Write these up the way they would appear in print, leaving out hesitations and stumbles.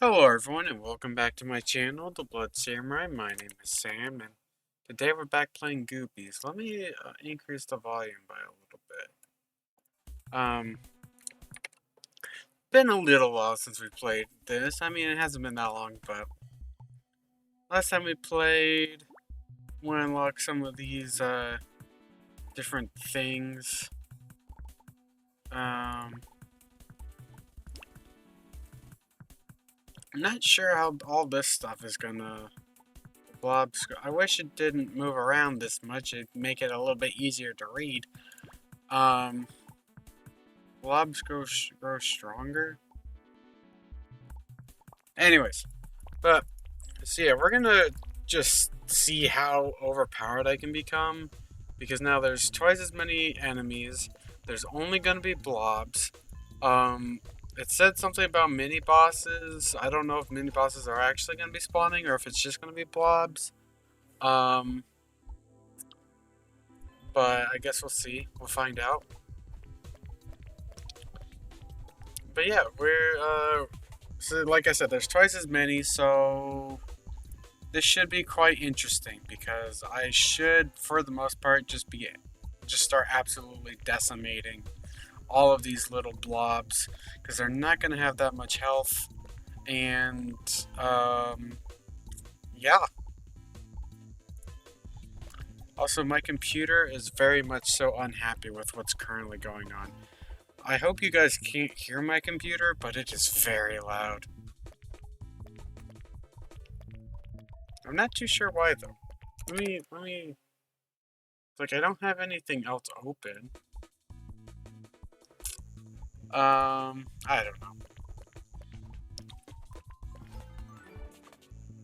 Hello everyone and welcome back to my channel, The Blood Samurai. My name is Sam and today we're back playing Goobies. Let me increase the volume by a little bit. Been a little while since we played this. I mean, it hasn't been that long, but last time we played, we unlocked some of these different things. I'm not sure how all this stuff is gonna Blobs. I wish it didn't move around this much. It'd make it a little bit easier to read. Um, Blobs grow stronger. Anyways, but so yeah, we're gonna just see how overpowered I can become because now there's twice as many enemies. There's only gonna be blobs. Um, it said something about mini bosses. I don't know if mini bosses are actually gonna be spawning or if it's just gonna be blobs. Um, but I guess we'll see. We'll find out. But yeah, we're so like I said, there's twice as many, so this should be quite interesting because I should, for the most part, just start absolutely decimating all of these little blobs because they're not going to have that much health, and yeah. Also, my computer is very much so unhappy with what's currently going on. I hope you guys can't hear my computer, but it is very loud. I'm not too sure why though. Let me. Like, I don't have anything else open. I don't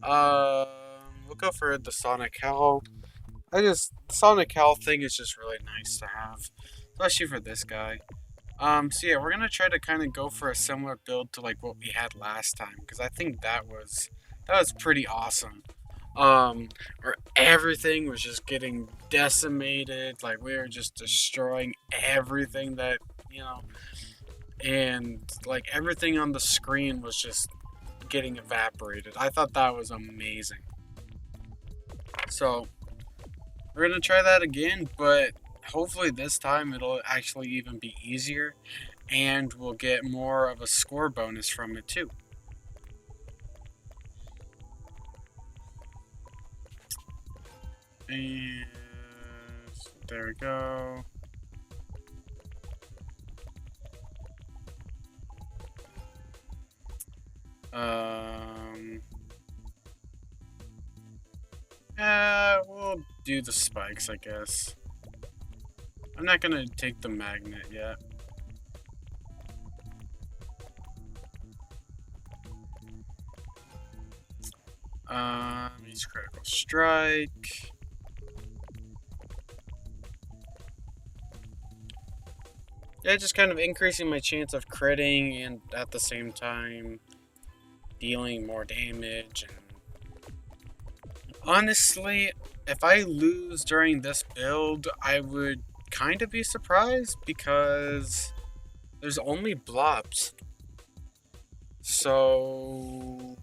know. We'll go for the Sonic Howl. Sonic Howl thing is just really nice to have, especially for this guy. So yeah, we're gonna try to kind of go for a similar build to like what we had last time, because I think that was pretty awesome. Where everything was just getting decimated, like we were just destroying everything that you know, and like everything on the screen was just getting evaporated. I thought that was amazing. So we're gonna try that again, but hopefully this time it'll actually even be easier and we'll get more of a score bonus from it too. And there we go. Um, we'll do the spikes, I guess. I'm not gonna take the magnet yet. Use critical strike. Yeah, just kind of increasing my chance of critting and at the same time dealing more damage. And honestly, if I lose during this build, I would kind of be surprised because there's only blobs. So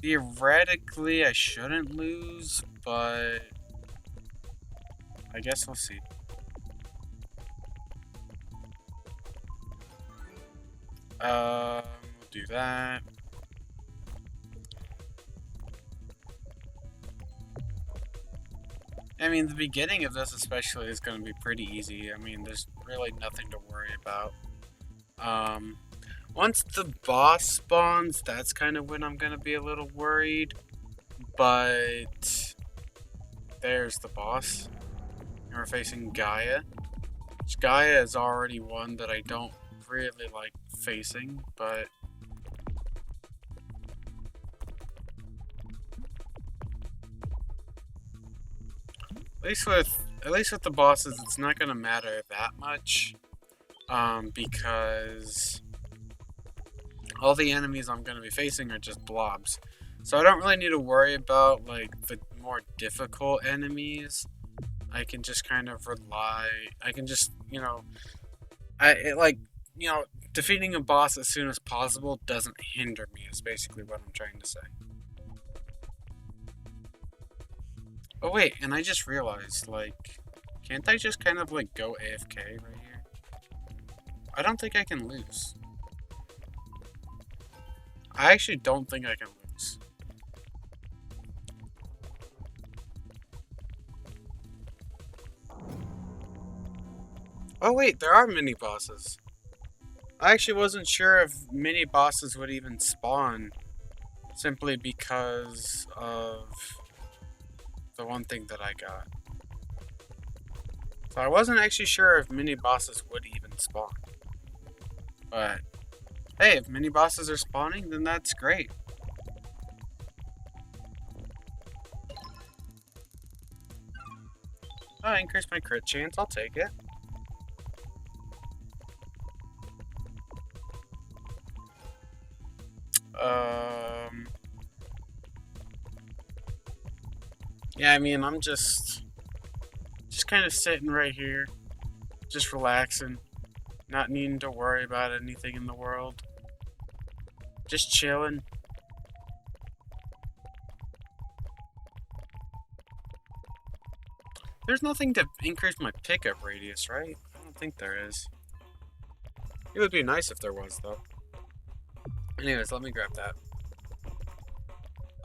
theoretically, I shouldn't lose, but I guess we'll see. We'll do that. I mean, the beginning of this especially is going to be pretty easy. I mean, there's really nothing to worry about. Once the boss spawns, that's kind of when I'm going to be a little worried. But there's the boss. And we're facing Gaia. Which Gaia is already one that I don't really like facing, but at least with the bosses, it's not gonna matter that much, because all the enemies I'm gonna be facing are just blobs, so I don't really need to worry about like the more difficult enemies. I can just kind of rely. I can just like you know defeating a boss as soon as possible doesn't hinder me, is basically what I'm trying to say. Oh wait, and I just realized, like, can't I just kind of, like, go AFK right here? I don't think I can lose. I actually don't think I can lose. Oh wait, there are mini-bosses. I actually wasn't sure if mini-bosses would even spawn, simply because of the one thing that I got. So I wasn't actually sure if mini-bosses would even spawn. But, hey, if mini-bosses are spawning, then that's great. Oh, I increased my crit chance, I'll take it. Yeah, I mean, I'm just kind of sitting right here, just relaxing, not needing to worry about anything in the world, just chilling. There's nothing to increase my pickup radius, right? I don't think there is. It would be nice if there was, though. Anyways, let me grab that.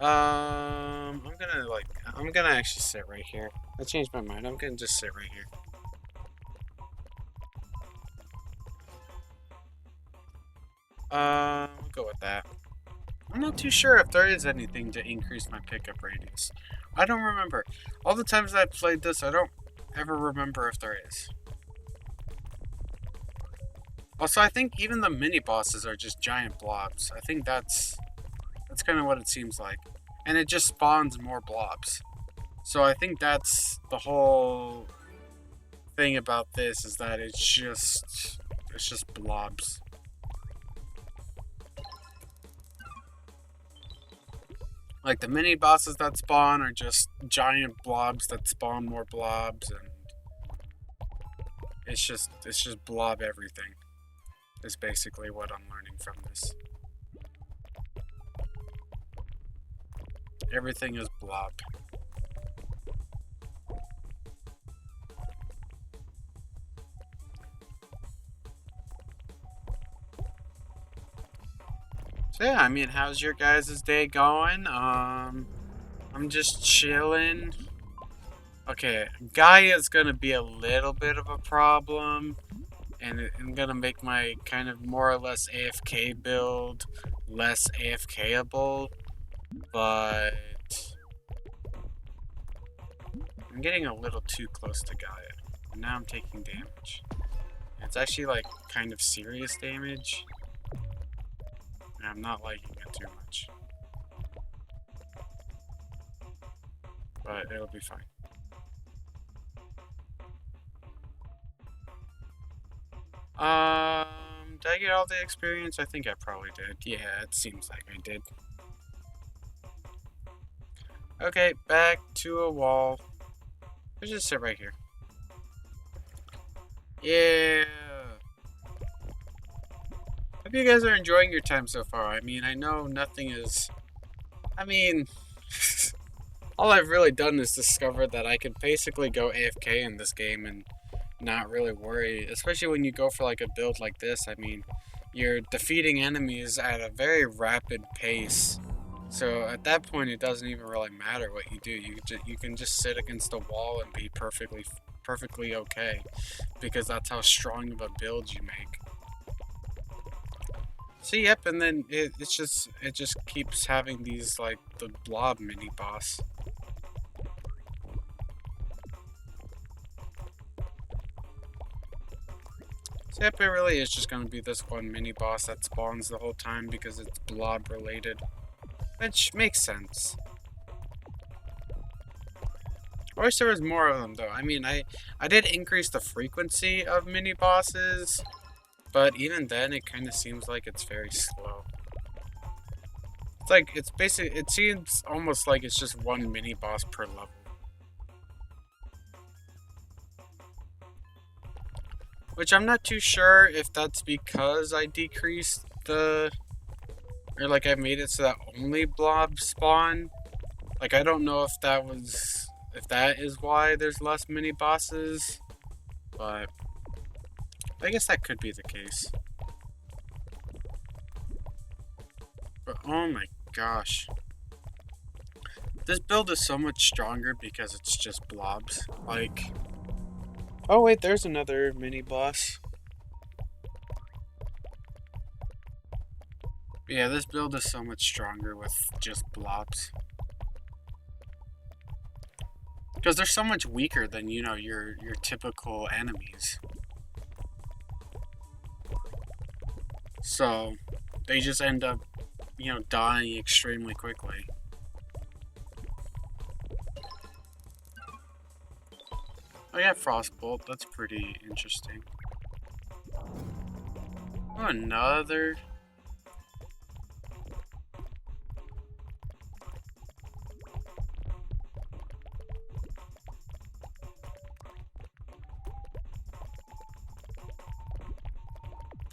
I'm gonna actually sit right here. I changed my mind. I'm gonna just sit right here. We'll go with that. I'm not too sure if there is anything to increase my pickup radius. I don't remember. All the times I've played this, I don't ever remember if there is. Also, I think even the mini bosses are just giant blobs. I think that's kind of what it seems like. And it just spawns more blobs. So I think that's the whole thing about this, is that it's just blobs. Like the mini bosses that spawn are just giant blobs that spawn more blobs, and it's just blob everything. Is basically what I'm learning from this. Everything is blob. So yeah, I mean, how's your guys' day going? I'm just chilling. Okay, Gaia's gonna be a little bit of a problem, and I'm gonna make my kind of more or less AFK build less AFKable, but I'm getting a little too close to Gaia. And now I'm taking damage. And it's actually like kind of serious damage. And I'm not liking it too much. But it'll be fine. Did I get all the experience? I think I probably did. Yeah, it seems like I did. Okay, back to a wall. Let's just sit right here. Yeah. Hope you guys are enjoying your time so far. I mean, I know nothing is... I mean... all I've really done is discover that I could basically go AFK in this game and not really worry, especially when you go for like a build like this. I mean, you're defeating enemies at a very rapid pace, so at that point it doesn't even really matter what you do. You can just sit against a wall and be perfectly okay, because that's how strong of a build you make. So yep, and then it just keeps having these, like, the blob mini boss. So yep, it really is just going to be this one mini boss that spawns the whole time because it's blob related. Which makes sense. I wish there was more of them though. I mean, I did increase the frequency of mini bosses, but even then it kind of seems like it's very slow. It's like, it seems almost like it's just one mini boss per level. Which I'm not too sure if that's because I decreased the... Or like I made it so that only blobs spawn. Like I don't know if that was... If that is why there's less mini bosses. But I guess that could be the case. But oh my gosh. This build is so much stronger because it's just blobs. Like... Oh wait, there's another mini boss. But yeah, this build is so much stronger with just blobs. Because they're so much weaker than, you know, your typical enemies. So, they just end up, you know, dying extremely quickly. Oh yeah, Frostbolt, that's pretty interesting. Oh, another...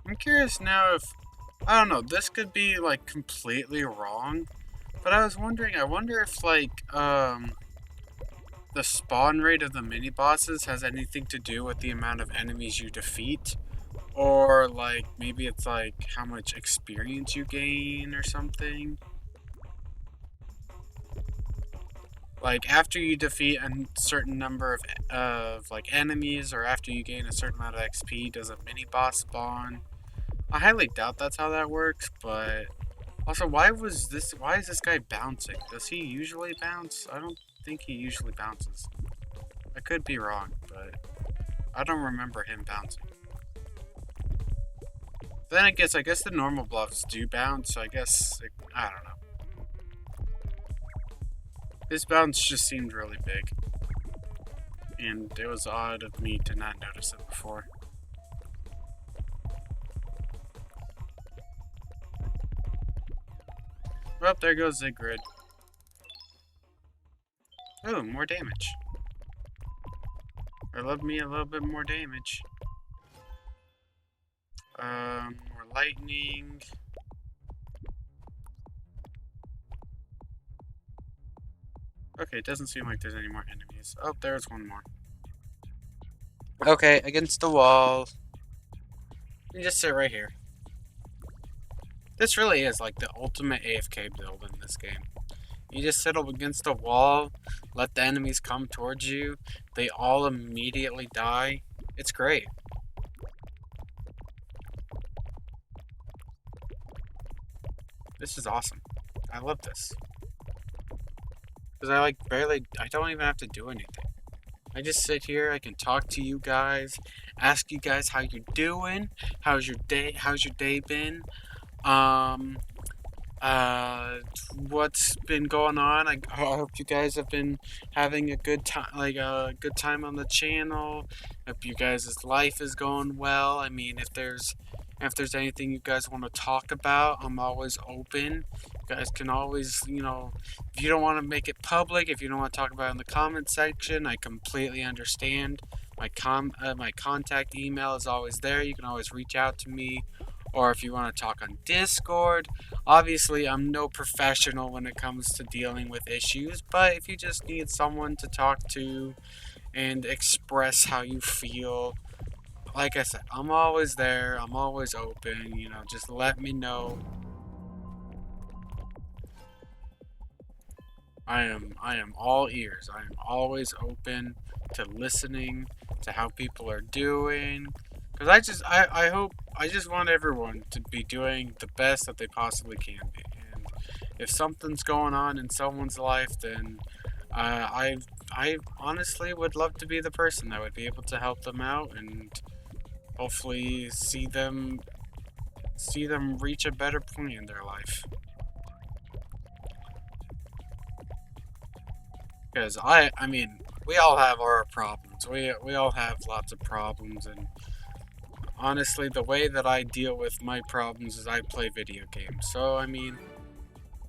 I'm curious now if... I don't know, this could be, like, completely wrong. But I was wondering, I wonder if, like, the spawn rate of the mini-bosses has anything to do with the amount of enemies you defeat. Or, like, maybe it's, like, how much experience you gain or something. Like, after you defeat a certain number of like, enemies, or after you gain a certain amount of XP, does a mini-boss spawn? I highly doubt that's how that works, but... Also, why is this guy bouncing? Does he usually bounce? I don't think he usually bounces. I could be wrong, but... I don't remember him bouncing. Then I guess the normal blobs do bounce, so I guess... I don't know. This bounce just seemed really big. And it was odd of me to not notice it before. Oh, there goes Zigrid. Oh, more damage. I love me a little bit more damage. More lightning. Okay, it doesn't seem like there's any more enemies. Oh, there's one more. Okay, against the wall. You just sit right here. This really is like the ultimate AFK build in this game. You just sit up against a wall, let the enemies come towards you, they all immediately die. It's great. This is awesome. I love this. Because I don't even have to do anything. I just sit here, I can talk to you guys, ask you guys how you're doing, how's your day been, what's been going on. I hope you guys have been having a good time, on the channel. Hope you guys' life is going well. I mean, if there's anything you guys want to talk about, I'm always open. You guys can always, you know, if you don't want to make it public, if you don't want to talk about it in the comment section, I completely understand. My contact email is always there. You can always reach out to me. Or if you want to talk on Discord. Obviously, I'm no professional when it comes to dealing with issues, but if you just need someone to talk to and express how you feel, like I said, I'm always there. I'm always open. You know, just let me know. I am all ears. I am always open to listening to how people are doing. Because I just want everyone to be doing the best that they possibly can be. And if something's going on in someone's life, then I honestly would love to be the person that would be able to help them out and hopefully see them reach a better point in their life. Because I mean, we all have our problems. We all have lots of problems, and honestly, the way that I deal with my problems is I play video games. So, I mean,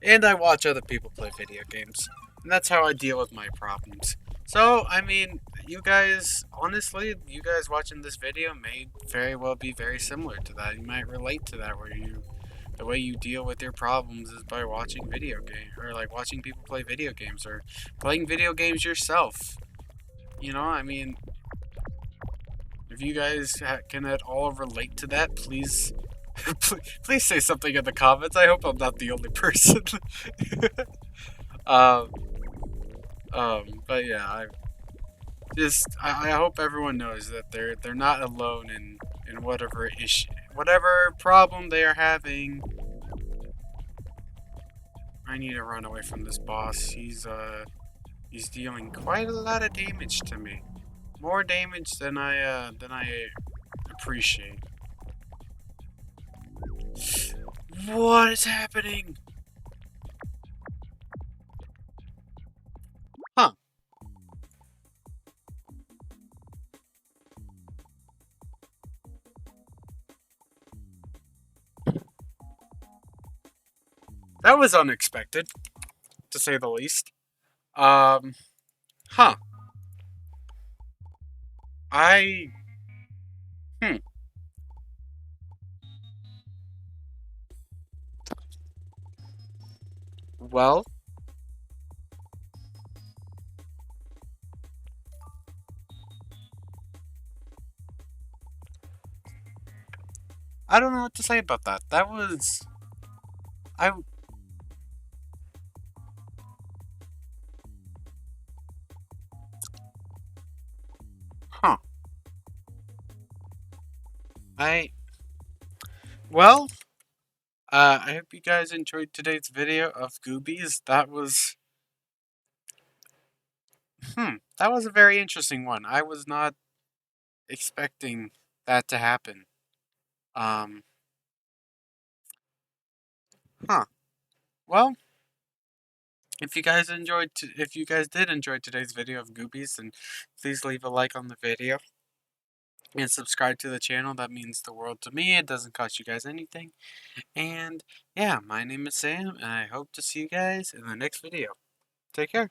and I watch other people play video games. And that's how I deal with my problems. So, I mean, you guys, honestly, you guys watching this video may very well be very similar to that. You might relate to that, where the way you deal with your problems is by watching video games, or like watching people play video games, or playing video games yourself. You know, I mean, if you guys can at all relate to that, please, please say something in the comments. I hope I'm not the only person. um, but yeah, I hope everyone knows that they're not alone in whatever issue, whatever problem they are having. I need to run away from this boss. He's dealing quite a lot of damage to me. More damage than I appreciate. What is happening? Huh. That was unexpected, to say the least. Um, huh. I hmm. Well, I don't know what to say about that. That was I huh. I well, I hope you guys enjoyed today's video of Goobies. That was a very interesting one. I was not expecting that to happen. Um, huh. Well, if you guys did enjoy today's video of Goobies, then please leave a like on the video and subscribe to the channel. That means the world to me. It doesn't cost you guys anything. And yeah, my name is Sam, and I hope to see you guys in the next video. Take care.